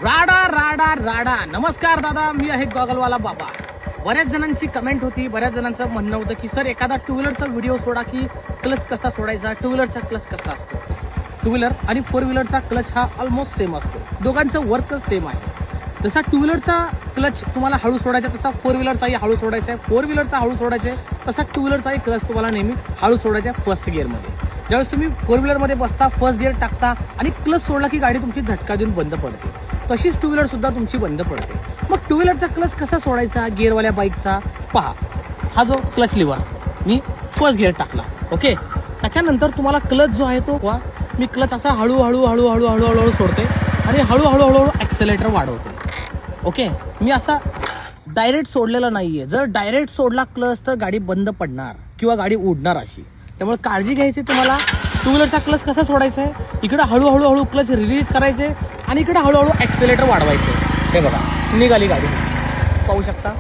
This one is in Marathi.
राडा राडा राडा. नमस्कार दादा, मी आहे गॉगलवाला बाबा. बऱ्याच जणांची कमेंट होती, बऱ्याच जणांचं म्हणणं होतं की सर एखादा टू व्हीलरचा व्हिडिओ सोडा की क्लच कसा सोडायचा, टू व्हीलरचा क्लच कसा असतो. टू व्हीलर आणि फोर व्हीलरचा क्लच हा ऑलमोस्ट सेम असतो, दोघांचं वर्कच सेम आहे. जसा टू व्हीलरचा क्लच तुम्हाला हळू सोडायचा तसा फोर व्हीलरचाही हळू सोडायचा आहे, फोर व्हीलरचा हळू सोडायचा आहे तसा टू व्हीलरचाही क्लच तुम्हाला नेहमी हळू सोडायचा आहे फर्स्ट गिअरमध्ये. ज्यावेळेस तुम्ही फोर व्हीलरमध्ये बसता, फर्स्ट गिअर टाकता आणि क्लच सोडला की गाडी तुमची झटका देऊन बंद पडते, तशीच टू व्हीलर सुद्धा तुमची बंद पडते. मग टू व्हीलरचा क्लच कसा सोडायचा गिअरवाल्या बाईकचा पहा. हा जो क्लच लिव्हर मी फर्स्ट गिअर टाकला, ओके. त्याच्यानंतर तुम्हाला क्लच जो आहे तो मी क्लच असा हळूहळू हळूहळू हळूहळू सोडते आणि हळूहळू हळूहळू ॲक्सेलेटर वाढवते, ओके. मी असा डायरेक्ट सोडलेला नाहीये. जर डायरेक्ट सोडला क्लच तर गाडी बंद पडणार किंवा गाडी उडणार अशी. त्यामुळे काळजी घ्यायची तुम्हाला. टू व्हीलरचा क्लच कसा सोडायचा आहे, इकडे हळूहळू हळू क्लच रिलीज करायचे आणि इकडे हळूहळू ॲक्सेलेटर वाढवायचे. हे बघा निघाली गाडी, पाहू शकता.